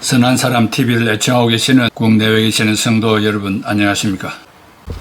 선한 사람 TV를 애청하고 계시는 국내외에 계시는 성도 여러분 안녕하십니까?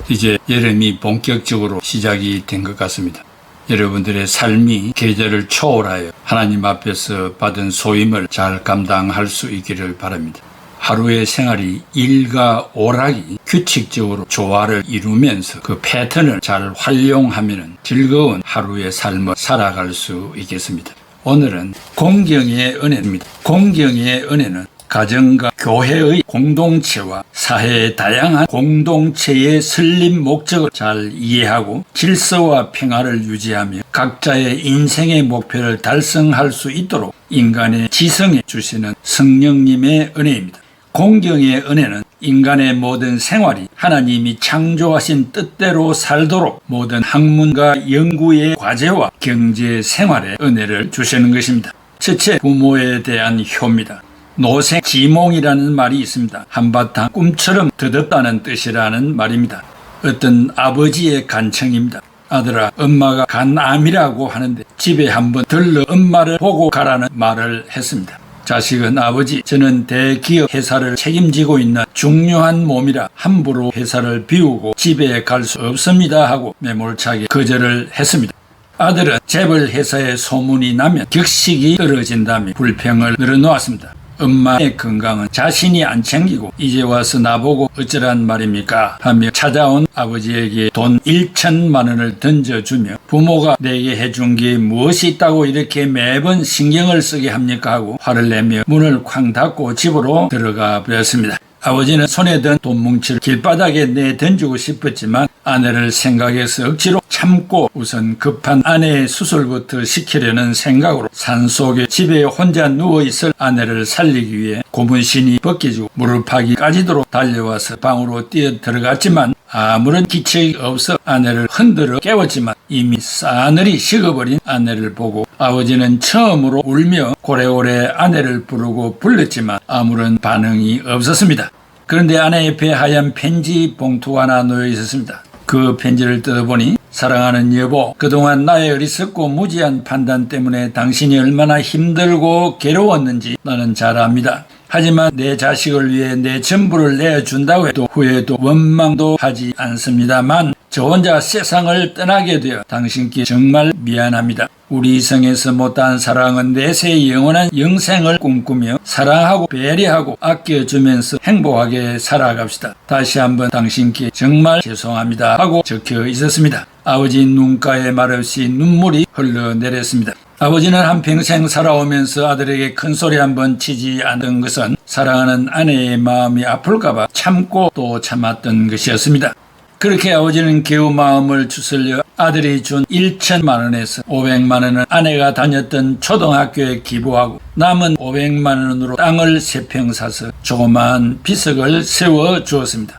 이제 여름이 본격적으로 시작이 된 것 같습니다. 여러분들의 삶이 계절을 초월하여 하나님 앞에서 받은 소임을 잘 감당할 수 있기를 바랍니다. 하루의 생활이 일과 오락이 규칙적으로 조화를 이루면서 그 패턴을 잘 활용하면 즐거운 하루의 삶을 살아갈 수 있겠습니다. 오늘은 공경의 은혜입니다. 공경의 은혜는 가정과 교회의 공동체와 사회의 다양한 공동체의 설립 목적을 잘 이해하고 질서와 평화를 유지하며 각자의 인생의 목표를 달성할 수 있도록 인간의 지성에 주시는 성령님의 은혜입니다. 공경의 은혜는 인간의 모든 생활이 하나님이 창조하신 뜻대로 살도록 모든 학문과 연구의 과제와 경제 생활의 은혜를 주시는 것입니다. 첫째, 부모에 대한 효입니다. 노생지몽이라는 말이 있습니다. 한바탕 꿈처럼 더덥다는 뜻이라는 말입니다. 어떤 아버지의 간청입니다. 아들아, 엄마가 간암이라고 하는데 집에 한번 들러 엄마를 보고 가라는 말을 했습니다. 자식은 아버지, 저는 대기업 회사를 책임지고 있는 중요한 몸이라 함부로 회사를 비우고 집에 갈 수 없습니다 하고 매몰차게 거절을 했습니다. 아들은 재벌 회사에 소문이 나면 격식이 떨어진다며 불평을 늘어놓았습니다. 엄마의 건강은 자신이 안 챙기고 이제 와서 나보고 어쩌란 말입니까? 하며 찾아온 아버지에게 돈 1천만 원을 던져주며 부모가 내게 해준 게 무엇이 있다고 이렇게 매번 신경을 쓰게 합니까? 하고 화를 내며 문을 쾅 닫고 집으로 들어가 버렸습니다. 아버지는 손에 든 돈 뭉치를 길바닥에 내던지고 싶었지만 아내를 생각해서 억지로 참고 우선 급한 아내의 수술부터 시키려는 생각으로 산속에 집에 혼자 누워있을 아내를 살리기 위해 고문신이 벗겨지고 무릎팍이 까지도록 달려와서 방으로 뛰어 들어갔지만 아무런 기척이 없어 아내를 흔들어 깨웠지만 이미 싸늘히 식어버린 아내를 보고 아버지는 처음으로 울며 고래고래 아내를 부르고 불렀지만 아무런 반응이 없었습니다. 그런데 아내 옆에 하얀 편지 봉투가 하나 놓여 있었습니다. 그 편지를 뜯어보니 사랑하는 여보, 그동안 나의 어리석고 무지한 판단 때문에 당신이 얼마나 힘들고 괴로웠는지 나는 잘 압니다. 하지만 내 자식을 위해 내 전부를 내어준다고 해도 후회도 원망도 하지 않습니다만 저 혼자 세상을 떠나게 되어 당신께 정말 미안합니다. 우리 이성에서 못한 사랑은 내세의 영원한 영생을 꿈꾸며 사랑하고 배려하고 아껴주면서 행복하게 살아갑시다. 다시 한번 당신께 정말 죄송합니다 하고 적혀 있었습니다. 아버지 눈가에 말없이 눈물이 흘러내렸습니다. 아버지는 한평생 살아오면서 아들에게 큰소리 한번 치지 않은 것은 사랑하는 아내의 마음이 아플까봐 참고 또 참았던 것이었습니다. 그렇게 아버지는 겨우 마음을 추스려 아들이 준 1천만 원에서 500만 원을 아내가 다녔던 초등학교에 기부하고 남은 500만 원으로 땅을 3평 사서 조그마한 비석을 세워 주었습니다.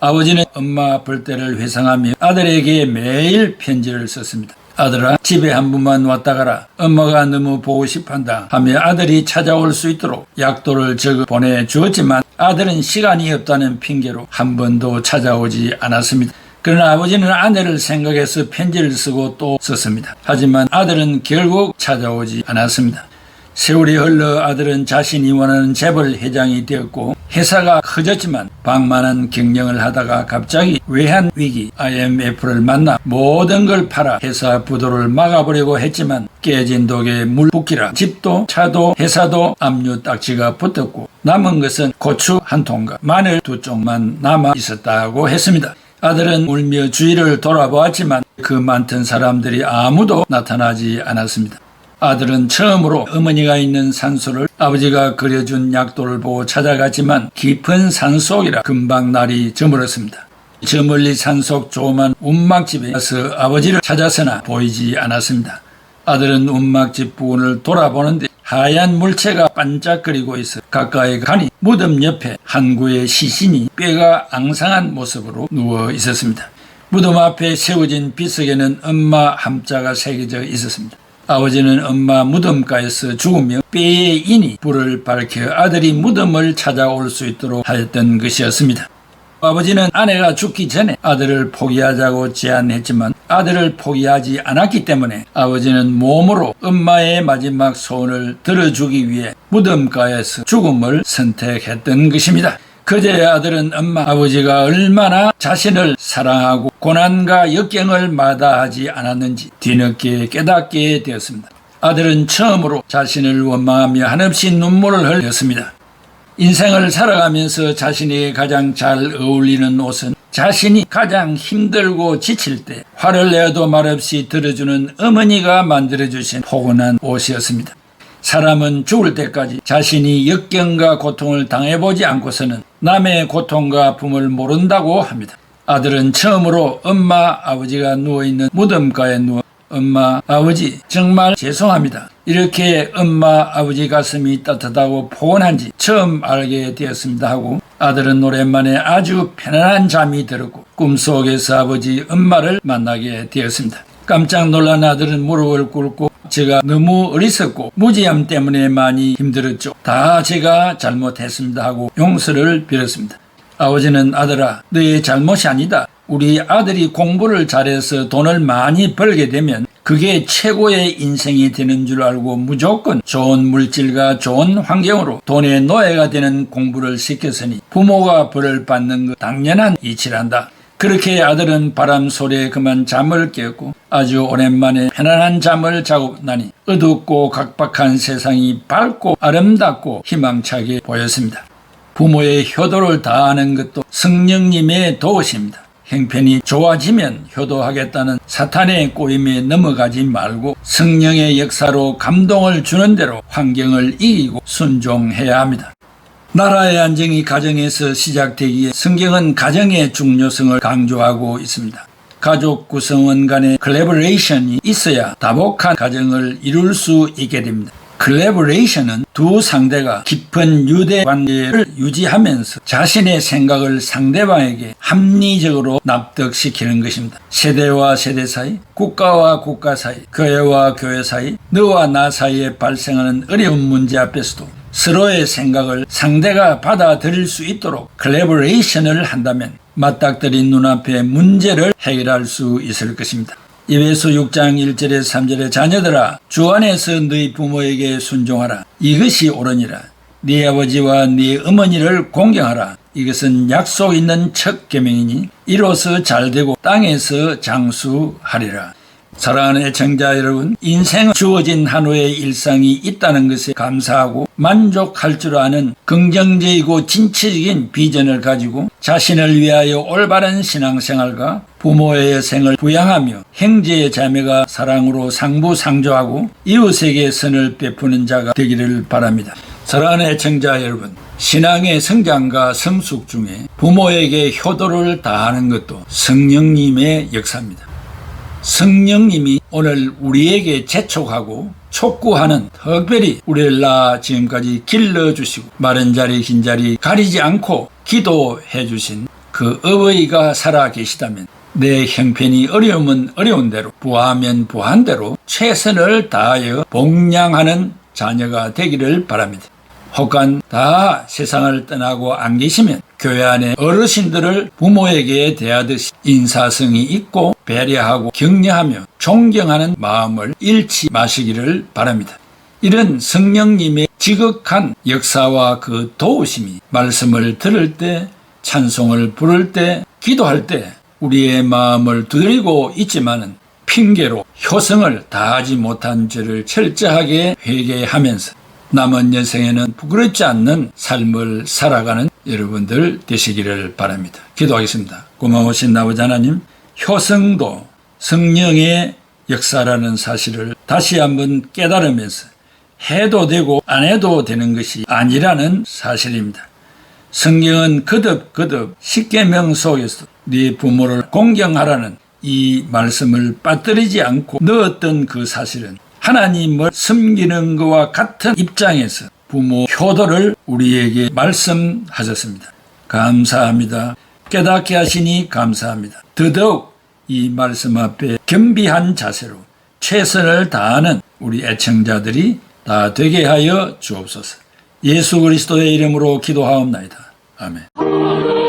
아버지는 엄마 아플 때를 회상하며 아들에게 매일 편지를 썼습니다. 아들아, 집에 한 번만 왔다 가라. 엄마가 너무 보고 싶한다 하며 아들이 찾아올 수 있도록 약도를 적어 보내주었지만 아들은 시간이 없다는 핑계로 한 번도 찾아오지 않았습니다. 그러나 아버지는 아내를 생각해서 편지를 쓰고 또 썼습니다. 하지만 아들은 결국 찾아오지 않았습니다. 세월이 흘러 아들은 자신이 원하는 재벌 회장이 되었고 회사가 커졌지만 방만한 경영을 하다가 갑자기 외환위기 IMF를 만나 모든 걸 팔아 회사 부도를 막아보려고 했지만 깨진 독에 물 붓기라 집도 차도 회사도 압류 딱지가 붙었고 남은 것은 고추 한 통과 마늘 2쪽만 남아 있었다고 했습니다. 아들은 울며 주위를 돌아보았지만 그 많던 사람들이 아무도 나타나지 않았습니다. 아들은 처음으로 어머니가 있는 산소를 아버지가 그려준 약도를 보고 찾아갔지만 깊은 산속이라 금방 날이 저물었습니다. 저 멀리 산속 조그만 운막집에 가서 아버지를 찾아서나 보이지 않았습니다. 아들은 운막집 부근을 돌아보는데 하얀 물체가 반짝거리고 있어 가까이 가니 무덤 옆에 한 구의 시신이 뼈가 앙상한 모습으로 누워 있었습니다. 무덤 앞에 세워진 비석에는 엄마 함자가 새겨져 있었습니다. 아버지는 엄마 무덤가에서 죽으며 뼈에 인이 불을 밝혀 아들이 무덤을 찾아올 수 있도록 하였던 것이었습니다. 아버지는 아내가 죽기 전에 아들을 포기하자고 제안했지만 아들을 포기하지 않았기 때문에 아버지는 몸으로 엄마의 마지막 소원을 들어주기 위해 무덤가에서 죽음을 선택했던 것입니다. 그제야 아들은 엄마, 아버지가 얼마나 자신을 사랑하고 고난과 역경을 마다하지 않았는지 뒤늦게 깨닫게 되었습니다. 아들은 처음으로 자신을 원망하며 한없이 눈물을 흘렸습니다. 인생을 살아가면서 자신에게 가장 잘 어울리는 옷은 자신이 가장 힘들고 지칠 때 화를 내어도 말없이 들어주는 어머니가 만들어주신 포근한 옷이었습니다. 사람은 죽을 때까지 자신이 역경과 고통을 당해보지 않고서는 남의 고통과 아픔을 모른다고 합니다. 아들은 처음으로 엄마, 아버지가 누워있는 무덤가에 누워 엄마, 아버지 정말 죄송합니다. 이렇게 엄마, 아버지 가슴이 따뜻하고 포근한지 처음 알게 되었습니다 하고 아들은 오랜만에 아주 편안한 잠이 들었고 꿈속에서 아버지, 엄마를 만나게 되었습니다. 깜짝 놀란 아들은 무릎을 꿇고 제가 너무 어리석고 무지함 때문에 많이 힘들었죠. 다 제가 잘못했습니다 하고 용서를 빌었습니다. 아버지는 아들아, 너의 잘못이 아니다. 우리 아들이 공부를 잘해서 돈을 많이 벌게 되면 그게 최고의 인생이 되는 줄 알고 무조건 좋은 물질과 좋은 환경으로 돈의 노예가 되는 공부를 시켰으니 부모가 벌을 받는 것 당연한 이치란다. 그렇게 아들은 바람 소리에 그만 잠을 깨었고 아주 오랜만에 편안한 잠을 자고 나니 어둡고 각박한 세상이 밝고 아름답고 희망차게 보였습니다. 부모의 효도를 다하는 것도 성령님의 도우십니다. 형편이 좋아지면 효도하겠다는 사탄의 꼬임에 넘어가지 말고 성령의 역사로 감동을 주는 대로 환경을 이기고 순종해야 합니다. 나라의 안정이 가정에서 시작되기에 성경은 가정의 중요성을 강조하고 있습니다. 가족 구성원 간의 콜래보레이션이 있어야 다복한 가정을 이룰 수 있게 됩니다. 콜래보레이션은 두 상대가 깊은 유대 관계를 유지하면서 자신의 생각을 상대방에게 합리적으로 납득시키는 것입니다. 세대와 세대 사이, 국가와 국가 사이, 교회와 교회 사이, 너와 나 사이에 발생하는 어려운 문제 앞에서도 서로의 생각을 상대가 받아들일 수 있도록 콜래보레이션을 한다면 맞닥뜨린 눈앞의 문제를 해결할 수 있을 것입니다. 에베소 6장 1절에 3절에 자녀들아 주 안에서 너희 부모에게 순종하라. 이것이 옳으니라. 네 아버지와 네 어머니를 공경하라. 이것은 약속 있는 첫 계명이니 이로써 잘되고 땅에서 장수하리라. 사랑하는 애청자 여러분, 인생은 주어진 한우의 일상이 있다는 것에 감사하고 만족할 줄 아는 긍정적이고 진취적인 비전을 가지고 자신을 위하여 올바른 신앙생활과 부모의 여생을 부양하며 형제 자매가 사랑으로 상부상조하고 이웃에게 선을 베푸는 자가 되기를 바랍니다. 사랑하는 애청자 여러분, 신앙의 성장과 성숙 중에 부모에게 효도를 다하는 것도 성령님의 역사입니다. 성령님이 오늘 우리에게 재촉하고 촉구하는, 특별히 우리를 낳아 지금까지 길러주시고 마른 자리 긴 자리 가리지 않고 기도해 주신 그 어버이가 살아 계시다면 내 형편이 어려우면 어려운 대로, 부하면 부한 대로 최선을 다하여 복양하는 자녀가 되기를 바랍니다. 혹간 다 세상을 떠나고 안 계시면 교회 안에 어르신들을 부모에게 대하듯이 인사성이 있고 배려하고 격려하며 존경하는 마음을 잃지 마시기를 바랍니다. 이런 성령님의 지극한 역사와 그 도우심이 말씀을 들을 때, 찬송을 부를 때, 기도할 때 우리의 마음을 두드리고 있지만은 핑계로 효성을 다하지 못한 죄를 철저하게 회개하면서 남은 여생에는 부끄럽지 않는 삶을 살아가는 여러분들 되시기를 바랍니다. 기도하겠습니다. 고마우신 아버지 하나님, 효성도 성령의 역사라는 사실을 다시 한번 깨달으면서 해도 되고 안 해도 되는 것이 아니라는 사실입니다. 성경은 거듭 십계명 속에서 네 부모를 공경하라는 이 말씀을 빠뜨리지 않고 넣었던 그 사실은 하나님을 섬기는 것과 같은 입장에서 부모 효도를 우리에게 말씀하셨습니다. 감사합니다. 깨닫게 하시니 감사합니다. 더더욱 이 말씀 앞에 겸비한 자세로 최선을 다하는 우리 애청자들이 다 되게 하여 주옵소서. 예수 그리스도의 이름으로 기도하옵나이다. 아멘.